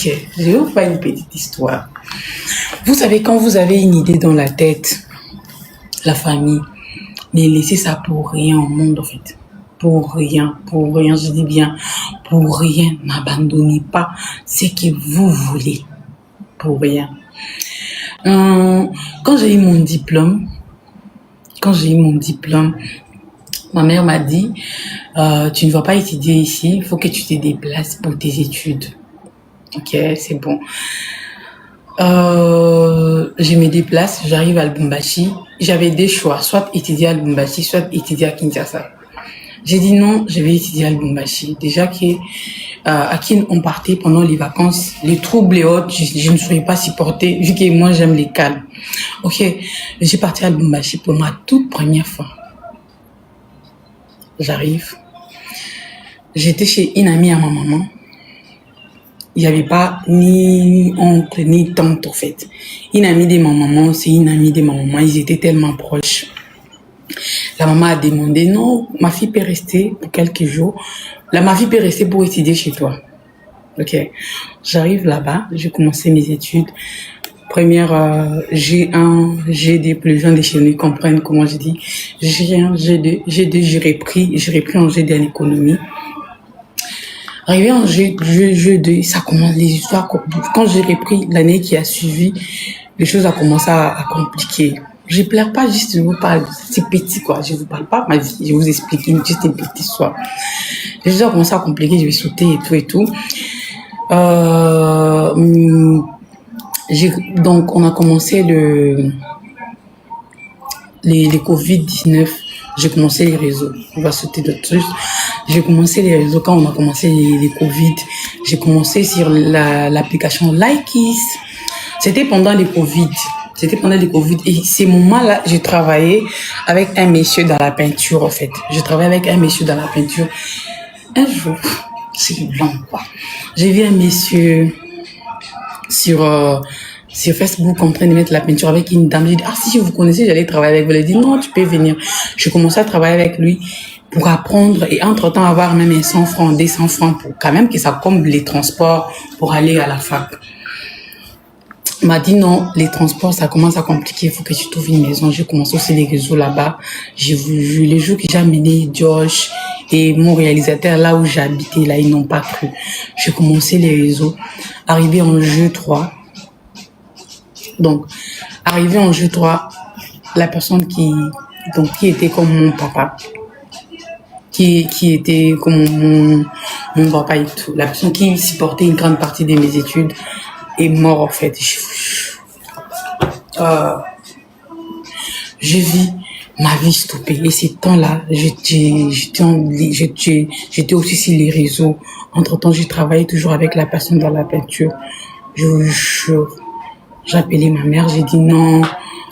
Ok, je vais vous faire une petite histoire. Vous savez, quand vous avez une idée dans la tête, la famille, ne laissez ça pour rien au monde, en fait. Pour rien, je dis bien, pour rien. N'abandonnez pas ce que vous voulez. Pour rien. Euh, quand j'ai eu mon diplôme, quand j'ai eu mon diplôme, ma mère m'a dit, tu ne vas pas étudier ici, il faut que tu te déplaces pour tes études. Ok, c'est bon. Je me déplace, j'arrive à Lubumbashi. J'avais des choix, soit étudier à Lubumbashi, soit étudier à Kinshasa. J'ai dit non, je vais étudier à Lubumbashi. Déjà que à qui on partait pendant les vacances, les troubles et autres, je ne saurais pas supporter, vu que moi j'aime les calmes. Ok, j'ai parti à Lubumbashi pour ma toute première fois. J'arrive. J'étais chez une amie à ma maman. Il n'y avait pas ni oncle, ni tante, en fait. Une amie de ma maman, c'est une amie de ma maman. Ils étaient tellement proches. La maman a demandé, non, ma fille peut rester pour quelques jours. Ma fille peut rester pour étudier chez toi. Ok. J'arrive là-bas, j'ai commencé mes études. Première G1, G2, pour les gens de chez nous comprennent comment je dis. G1, G2, G2, j'ai repris en G2 en économie. Arrivé en G2, ça commence les histoires. Quand j'ai repris l'année qui a suivi, les choses ont commencé à compliquer. Je pleure pas, juste je vous parle, c'est petit quoi, je vous parle pas ma vie, je vous explique juste une petite histoire. Les choses ont commencé à compliquer, je vais sauter et tout. Donc on a commencé les Covid-19, j'ai commencé les réseaux. On va sauter d'autres trucs. J'ai commencé les réseaux quand on a commencé les Covid. J'ai commencé sur l'application Likis. C'était pendant les Covid. Et ces moments-là, j'ai travaillé avec un monsieur dans la peinture, en fait. Un jour, c'est blanc, quoi. J'ai vu un monsieur sur Facebook en train de mettre la peinture avec une dame. J'ai dit, si vous connaissez, j'allais travailler avec vous. Elle a dit, non, tu peux venir. Je commençais à travailler avec lui pour apprendre et entre-temps avoir même un 100 francs, 200 francs pour quand même que ça comble les transports pour aller à la fac. Il m'a dit non, les transports, ça commence à compliquer, il faut que tu trouves une maison. J'ai commencé aussi les réseaux là-bas. J'ai vu les jours que j'ai amené Josh et mon réalisateur là où j'habitais, là, ils n'ont pas cru. J'ai commencé les réseaux. Arrivé en jeu 3. Donc, arrivé en jeu 3, la personne qui était comme mon papa, qui était comme mon papa et tout, la personne qui supportait une grande partie de mes études, est mort en fait. Je vis ma vie stoppée. Et ces temps-là, j'étais aussi sur les réseaux. Entre-temps, j'ai travaillé toujours avec la personne dans la peinture. J'ai appelé ma mère, j'ai dit non,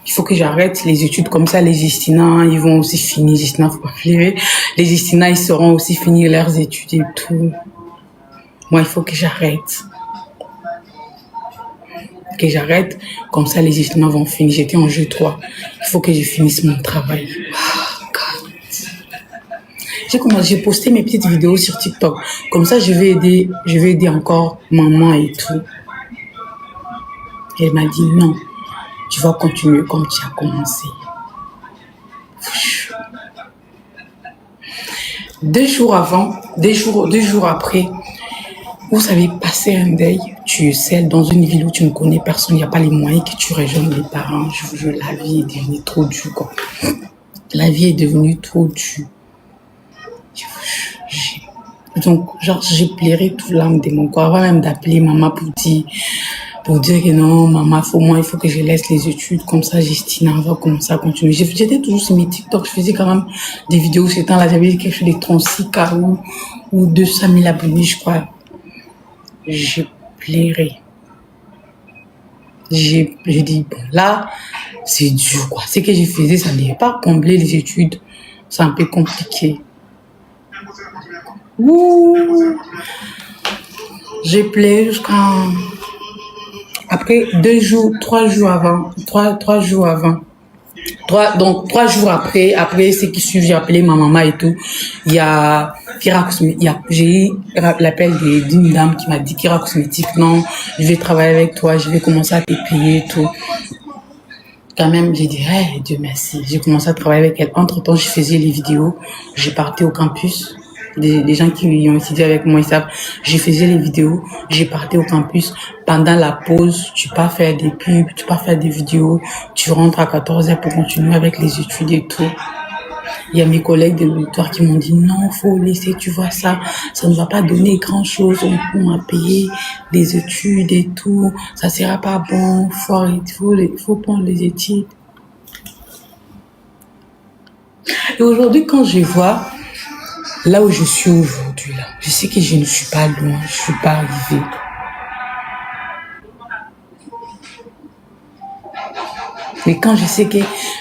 il faut que j'arrête les études comme ça. Les Justina, ils vont aussi finir. Justina, faut pas pleurer. Les Justina, ils seront aussi finir leurs études et tout. Moi, il faut que j'arrête. Comme ça les étudiants vont finir. J'étais en jeu 3. Il faut que je finisse mon travail. J'ai posté mes petites vidéos sur TikTok. Comme ça, je vais aider encore maman et tout. Elle m'a dit non, tu vas continuer comme tu as commencé. 2 jours après, vous savez, passer un deuil, tu es seul dans une ville où tu ne connais personne, il n'y a pas les moyens que tu rejoignes les parents. Je vous jure, la vie est devenue trop dure, quoi. La vie est devenue trop dure. Donc, genre, j'ai pleuré toute l'âme de mon corps, avant même d'appeler maman pour dire que non, maman, il faut que je laisse les études, comme ça, Justina va commencer à continuer. J'étais toujours sur mes TikTok, je faisais quand même des vidéos ces temps-là, j'avais quelque chose de 36K ou 200 000 abonnés, je crois. J'ai pleuré. J'ai dit, bon, là, c'est dur, quoi. Ce que je faisais, ça n'allait pas combler les études. C'est un peu compliqué. Ouh! J'ai pleuré jusqu'à... Après 3 jours avant, 3 jours après ce qui suit, j'ai appelé ma maman et tout. Il y a Kira Cosmétique. J'ai eu l'appel d'une dame qui m'a dit Kira Cosmétique, non, je vais travailler avec toi, je vais commencer à te payer et tout. Quand même, j'ai dit, hey, Dieu merci. J'ai commencé à travailler avec elle. Entre-temps, je faisais les vidéos. Je partais au campus. Les gens qui ont étudié avec moi, ils savent. Je faisais les vidéos. Je partais au campus. Pendant la pause, tu pars faire des pubs, tu pars faire des vidéos. Tu rentres à 14h pour continuer avec les études et tout. Il y a mes collègues de l'auditoire qui m'ont dit non, faut laisser, tu vois ça ne va pas donner grand chose, on va payer les études et tout, ça sera pas bon, faut prendre les études. Et aujourd'hui, quand je vois là où je suis aujourd'hui, là, je sais que je ne suis pas loin, je suis pas arrivée. Mais quand je sais que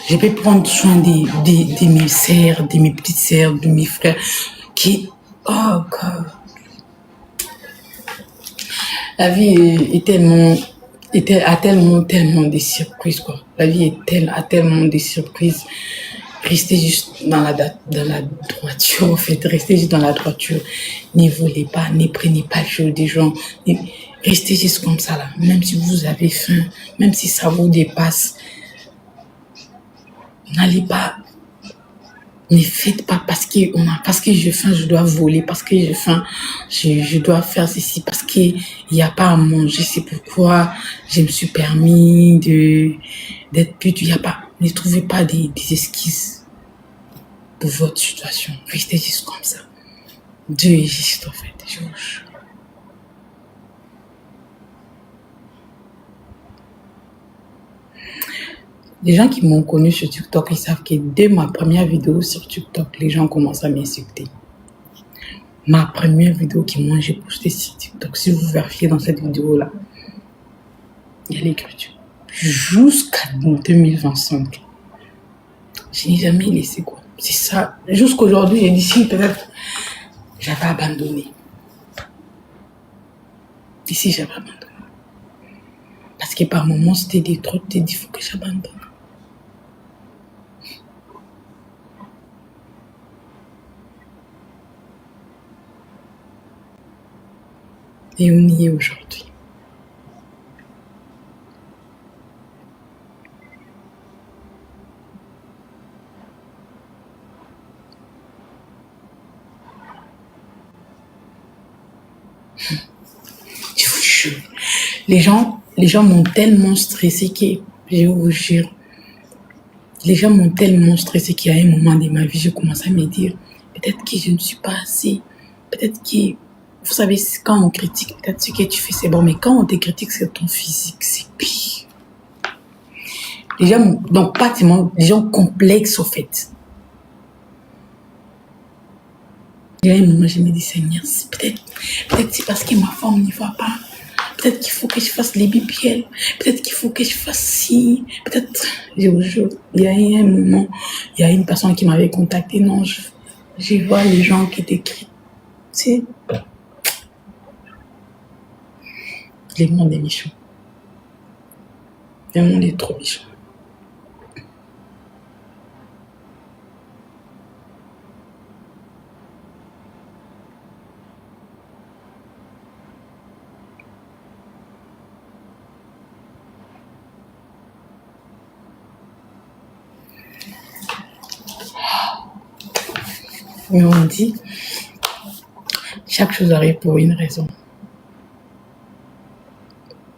je peux prendre soin de mes sœurs, de mes petites sœurs, de mes frères, qui... Oh, God. La vie a tellement de surprises, quoi. La vie a tellement de surprises. Restez juste dans la droiture, en fait. Restez juste dans la droiture. Ne volez pas, ne prenez pas le jeu des gens. Restez juste comme ça, là. Même si vous avez faim, même si ça vous dépasse. N'allez pas, ne faites pas parce que j'ai faim, je dois voler, parce que j'ai faim, je dois faire ceci, parce qu'il n'y a pas à manger, c'est pourquoi je me suis permis d'être pute, il n'y a pas, ne trouvez pas des esquisses pour votre situation, restez juste comme ça. Dieu est juste en fait, je vous jure. Les gens qui m'ont connu sur TikTok, ils savent que dès ma première vidéo sur TikTok, les gens commencent à m'insulter. Ma première vidéo j'ai postée sur TikTok, si vous vérifiez dans cette vidéo-là, il y a l'écriture. Jusqu'à 2025, je n'ai jamais laissé quoi. C'est ça. Jusqu'aujourd'hui, j'ai dit si peut-être j'avais abandonné. Ici, j'avais abandonné. Parce que par moments, c'était trop, il faut que j'abandonne. Et on y est aujourd'hui. Je vous jure. Les gens m'ont tellement stressé que, je vous jure, les gens m'ont tellement stressé qu'il y a un moment de ma vie, je commençais à me dire, peut-être que je ne suis pas assez, peut-être que, vous savez, quand on critique, peut-être ce que tu fais, c'est bon, mais quand on te critique, c'est ton physique, c'est pire. Les gens, donc pratiquement, les gens complexes, au fait. Il y a un moment, je me dis, Seigneur, peut-être c'est parce que ma forme n'y va pas. Peut-être qu'il faut que je fasse les BBL. Peut-être qu'il faut que je fasse ci. Peut-être, je vous jure, il y a un moment, il y a une personne qui m'avait contacté. Non, je vois les gens qui t'écrivent. C'est... Le monde est méchant. Le monde est trop méchant. Mais on dit, chaque chose arrive pour une raison.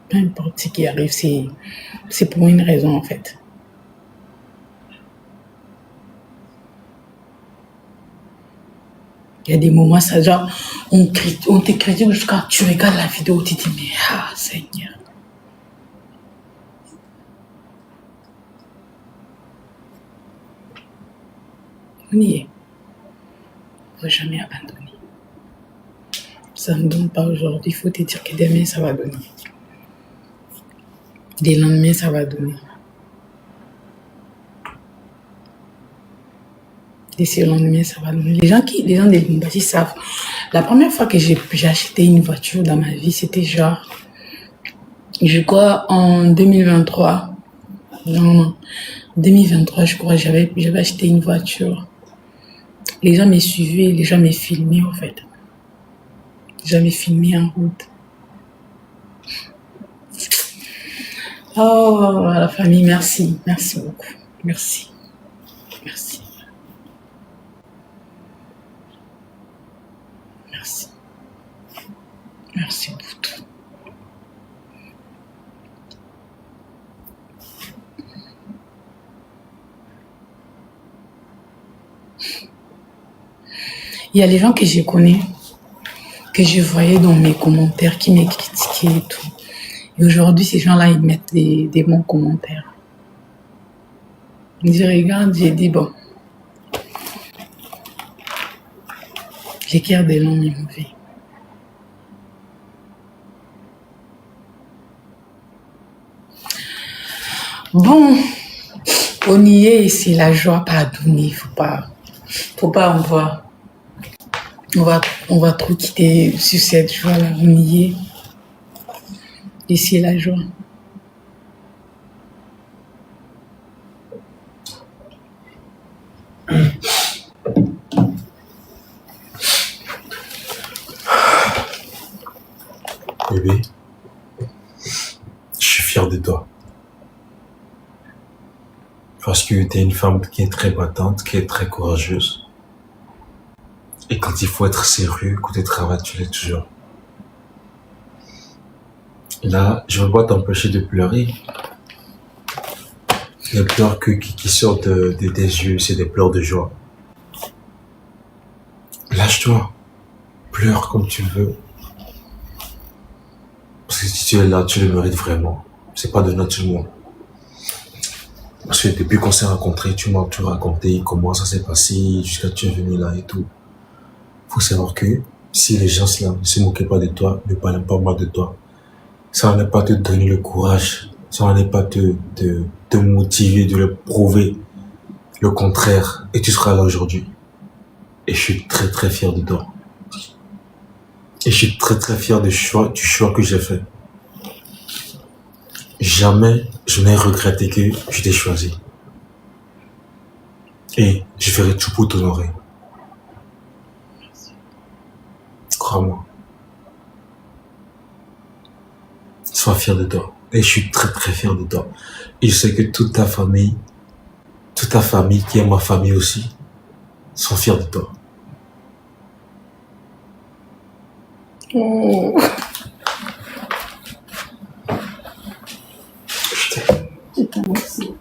Peu importe ce qui arrive, c'est pour une raison en fait. Il y a des moments, ça genre, on te critique jusqu'à tu regardes la vidéo, tu te dis, mais ah Seigneur. On y est. Il ne faut jamais abandonner. Ça ne donne pas aujourd'hui, il faut te dire que demain ça va donner. Des lendemains ça va donner. Et ce lendemain ça va donner. Les gens de Lubumbashi savent. La première fois que j'ai acheté une voiture dans ma vie, c'était genre, je crois en 2023. Non, 2023, je crois, j'avais acheté une voiture. Les gens me suivaient, les gens me filmaient, en fait. Les gens me filmaient en route. Oh, la famille, merci. Merci beaucoup. Merci. Merci. Merci. Merci pour tout. Il y a les gens que je connais, que je voyais dans mes commentaires, qui me critiquaient et tout. Et aujourd'hui, ces gens-là, ils mettent des bons commentaires. Je regarde, j'ai dit, bon, l'écart des longs est mauvais. Bon, on y est, c'est la joie pardonnée, faut pas, on va trop quitter sur cette joie-là, on y est, et c'est la joie. Bébé, je suis fier de toi. Parce que tu es une femme qui est très battante, qui est très courageuse. Et quand il faut être sérieux, côté travail, tu l'es toujours. Là, je ne veux pas t'empêcher de pleurer. Les pleurs qui sortent de tes yeux, c'est des pleurs de joie. Lâche-toi. Pleure comme tu veux. Parce que si tu es là, tu le mérites vraiment. C'est pas donné à tout le monde. Parce que depuis qu'on s'est rencontrés, tu m'as tout raconté, comment ça s'est passé, jusqu'à tu es venu là et tout. Faut savoir que si les gens là ne se moquaient pas de toi, ne parlaient pas mal de toi, ça n'est pas te donner le courage, ça n'est pas te motiver, de le prouver. Le contraire, et tu seras là aujourd'hui. Et je suis très très fier de toi. Et je suis très très fier du choix que j'ai fait. Jamais je n'ai regretté que je t'ai choisi. Et je ferai tout pour t'honorer. Crois-moi. Sois fier de toi. Et je suis très très fier de toi. Et je sais que toute ta famille qui est ma famille aussi, sont fiers de toi. Oh. Je t'aime aussi.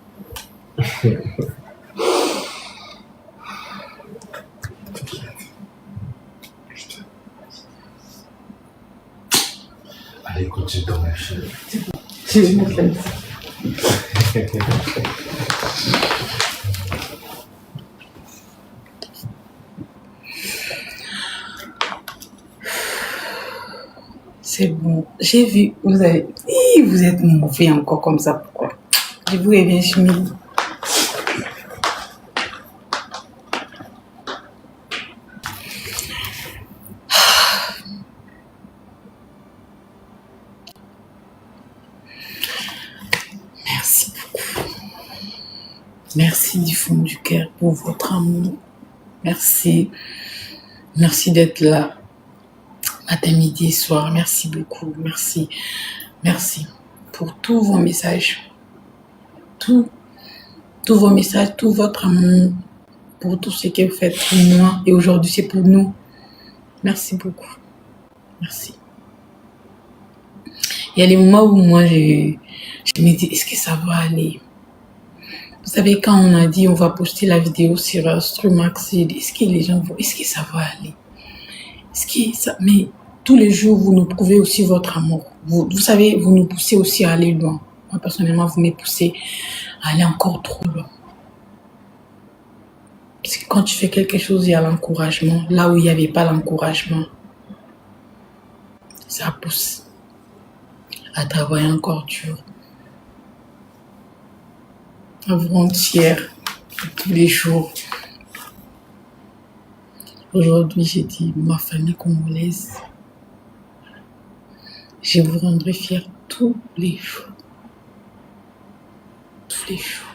Allez, continue dans ma chaîne. Je vais mettre là. C'est bon. J'ai vu, vous êtes mauvais encore comme ça. Pourquoi? Je vous reviens, Chimie. Merci beaucoup. Merci du fond du cœur pour votre amour. Merci. Merci d'être là. Matin, midi et soir. Merci beaucoup. Merci. Merci pour tous vos messages. Tous vos messages, tout votre amour, pour tout ce que vous faites pour moi. Et aujourd'hui, c'est pour nous. Merci beaucoup. Merci. Il y a des moments où moi, je me dis, est-ce que ça va aller? Vous savez, quand on a dit, on va poster la vidéo sur Streamax, est-ce que les gens vont, est-ce que ça va aller? Est-ce que ça, mais tous les jours, vous nous prouvez aussi votre amour. Vous savez, vous nous poussez aussi à aller loin. Moi, personnellement, vous me poussez à aller encore trop loin. Parce que quand tu fais quelque chose, il y a l'encouragement. Là où il n'y avait pas l'encouragement, ça pousse à travailler encore dur. À vous rendre fiers tous les jours. Aujourd'hui, j'ai dit, ma famille congolaise, je vous rendrai fiers tous les jours. tous les jours.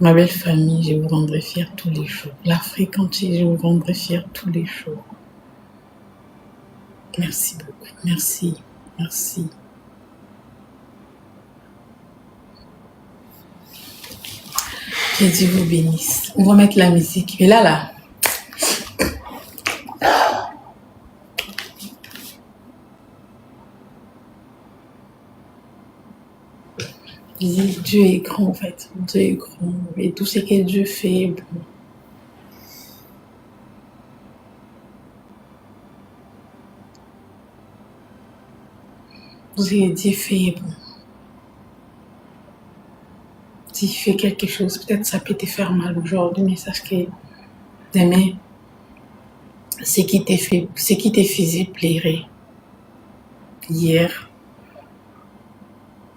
Ma belle famille, je vous rendrai fière tous les jours. L'Afrique entière, je vous rendrai fière tous les jours. Merci beaucoup. Merci. Merci. Que Dieu vous bénisse. On va mettre la musique. Et là. Dieu est grand en fait. Dieu est grand. Et tout ce que Dieu fait est bon. Tout ce que Dieu fait est bon. S'il fait quelque chose, peut-être ça peut te faire mal aujourd'hui, mais sache que demain, ce qui te faisait pleurer hier,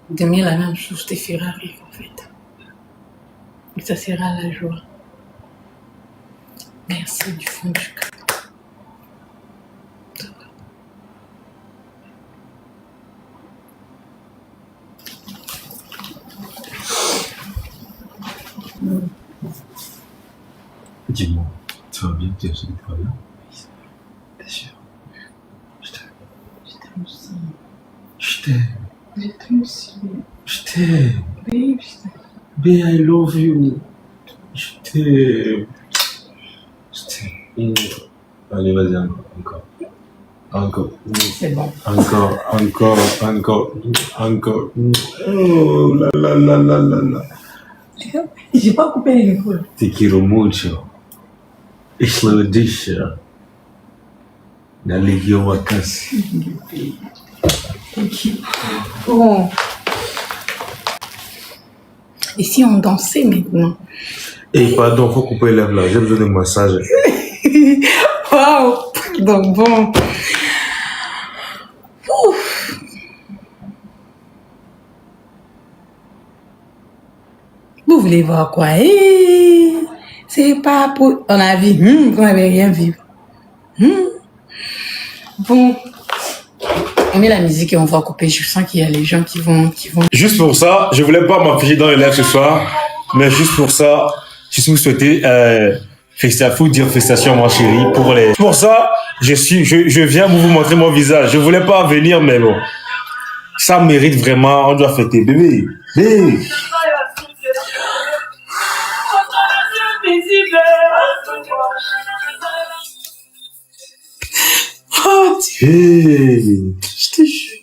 demain la même chose te fera rire en fait. Et ça sera la joie. Merci du fond du cœur. Dis-moi, tu vas bien, tu vas bien? T'es sûr? Je t'aime. Je t'aime aussi. Je t'aime. Je t'aime aussi. Je t'aime. Oui, je t'aime. Babe, I love you. Je t'aime. Je t'aime. Allez, vas-y, encore. Encore. C'est bon. Encore. Oh là là là là là là. J'ai pas coupé les micros. Te quiero mucho. Ich liebe dich. Na Legion Vacances. Bon. Et si on dansait maintenant? Et pardon, faut couper les lèvres là. J'ai besoin de massage. Waouh! Donc bon. Ouf. Vous voulez voir quoi? C'est pas pour... On a vu, vous n'avez rien vu. Bon. On met la musique et on va couper. Je sens qu'il y a les gens qui vont... Juste pour ça, je voulais pas m'afficher dans les lives ce soir, mais juste pour ça, je vous souhaiter félicitations ma chérie pour les... Pour ça, je viens vous montrer mon visage. Je voulais pas venir, mais bon. Ça mérite vraiment, on doit fêter. Bébé. Oh Dieu, Hey. je te jure.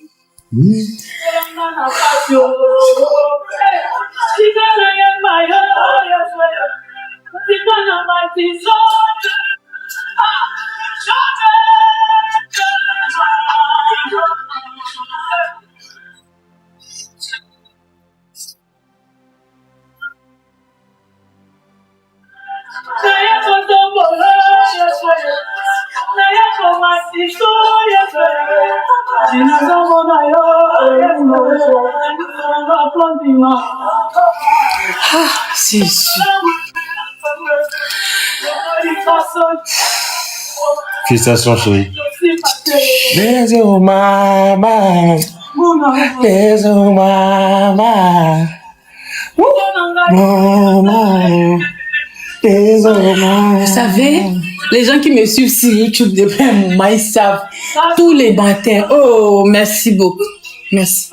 Ah, c'est sûr. Félicitations chérie. Beso mama. Beso mama. Mama. Beso mama. Vous savez, les gens qui me suivent sur YouTube depuis un moment, ils savent tous les matins. Oh, merci beaucoup. Merci.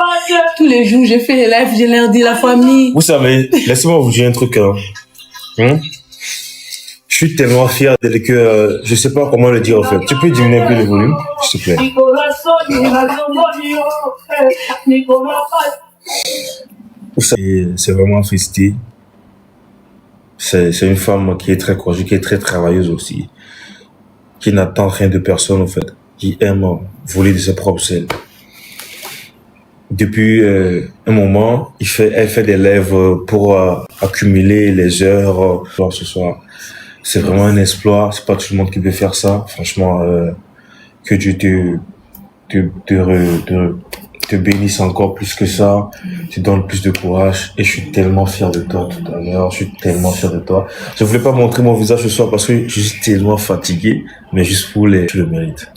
Tous les jours, je fais les lives, je leur dis la famille. Vous savez, laissez-moi vous dire un truc. Je suis tellement fier d'elle que je sais pas comment le dire en fait. Tu peux diminuer un peu le volume, s'il te plaît. Vous savez, c'est vraiment félicité. C'est une femme qui est très courageuse, qui est très travailleuse aussi, qui n'attend rien de personne en fait, qui aime voler de ses propres ailes. Depuis un moment, elle fait des lives pour accumuler les heures ce soir. C'est vraiment un exploit. C'est pas tout le monde qui peut faire ça. Franchement, que Dieu te bénisse encore plus que ça. Tu donnes plus de courage. Et je suis tellement fier de toi tout à l'heure. Je suis tellement fier de toi. Je voulais pas montrer mon visage ce soir parce que je suis tellement fatigué. Mais juste pour tu le mérites.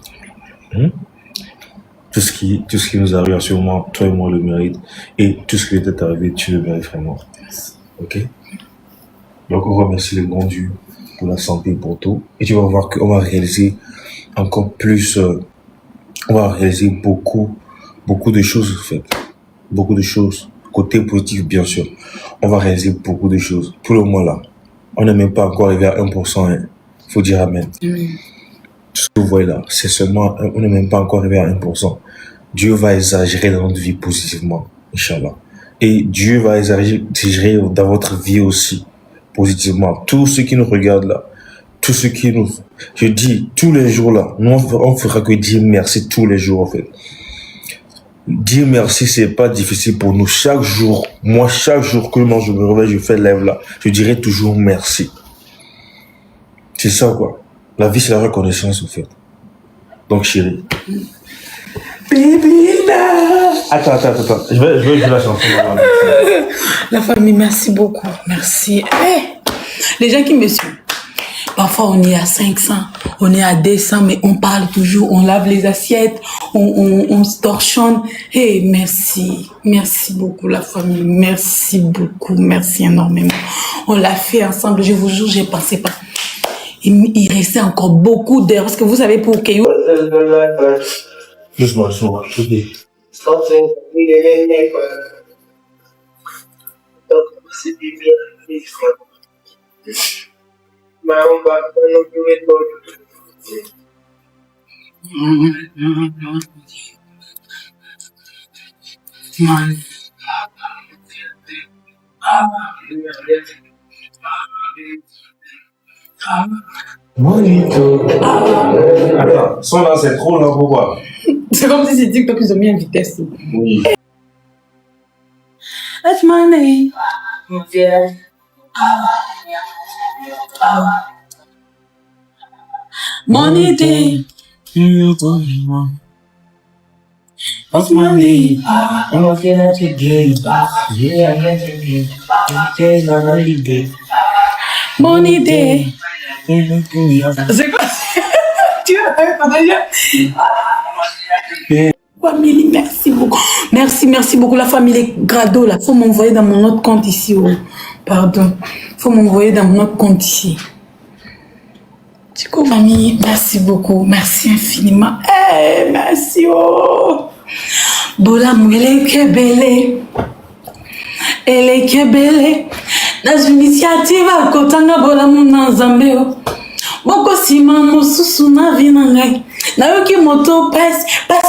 tout ce qui nous arrive sûrement, toi et moi le mérite. Et tout ce qui t'est arrivé, tu le mérites vraiment. Ok? Donc, on remercie le bon Dieu pour la santé et pour tout. Et tu vas voir qu'on va réaliser encore plus, on va réaliser beaucoup de choses, en fait. Beaucoup de choses. Côté positif, bien sûr. On va réaliser beaucoup de choses. Pour le moment, là, on n'est même pas encore arrivé à 1%. Hein. Faut dire Amen. Ce que vous voyez là, c'est seulement, on n'est même pas encore arrivé à 1%. Dieu va exagérer dans notre vie positivement, Inch'Allah. Et Dieu va exagérer dans votre vie aussi, positivement. Tous ceux qui nous regardent là, tous ceux qui nous, je dis, tous les jours là, nous on fera que dire merci tous les jours en fait. Dire merci, c'est pas difficile pour nous. Chaque jour, moi, chaque jour que moi je me réveille, je fais lève là, je dirai toujours merci. C'est ça quoi. La vie, c'est la reconnaissance en fait. Donc chérie. Baby là. Attends. Je vais jouer la chanson. La famille, merci beaucoup. Merci. Les gens qui me suivent. Parfois, on est à 500, on est à 200, mais on parle toujours, on lave les assiettes, on se torchonne. Merci. Merci beaucoup, la famille. Merci beaucoup. Merci énormément. On l'a fait ensemble. Je vous jure, j'ai pensé pas. Il restait encore beaucoup d'heures. Parce que vous savez, pour Keyou. Doucement. Attends, son là, c'est trop là, pourquoi? C'est comme si c'est TikTok qu'ils ont mis en vitesse. Oui. That's my name. Yeah. Money day. What's my name? I'm looking at your game. Yeah, Money day. C'est quoi? Tu as famille, merci beaucoup. Merci beaucoup. La famille, les grados, là. Faut m'envoyer dans mon autre compte ici. Oh. Pardon. Faut m'envoyer dans mon autre compte ici. Du coup, famille, merci beaucoup. Merci infiniment. Merci. Oh. Bolam, elle est kebele. Elle est kebele. Dans une initiative, à Kotanga, Bolam, dans Zambéo. Boko sima mosusu na vinangai. Nayoki moto parce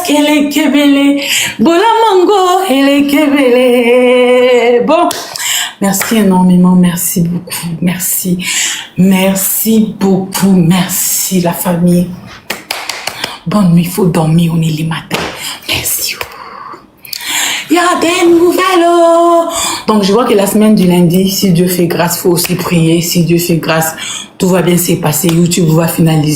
qu'elle est kebele. Bola mango, elle est kebele. Bon, merci énormément, merci beaucoup, merci. Merci beaucoup, merci la famille. Bonne nuit, il faut dormir, on est les matins. Merci. Il y a des nouvelles. Donc, je vois que la semaine du lundi, si Dieu fait grâce, il faut aussi prier. Si Dieu fait grâce, tout va bien se passer. YouTube va finaliser.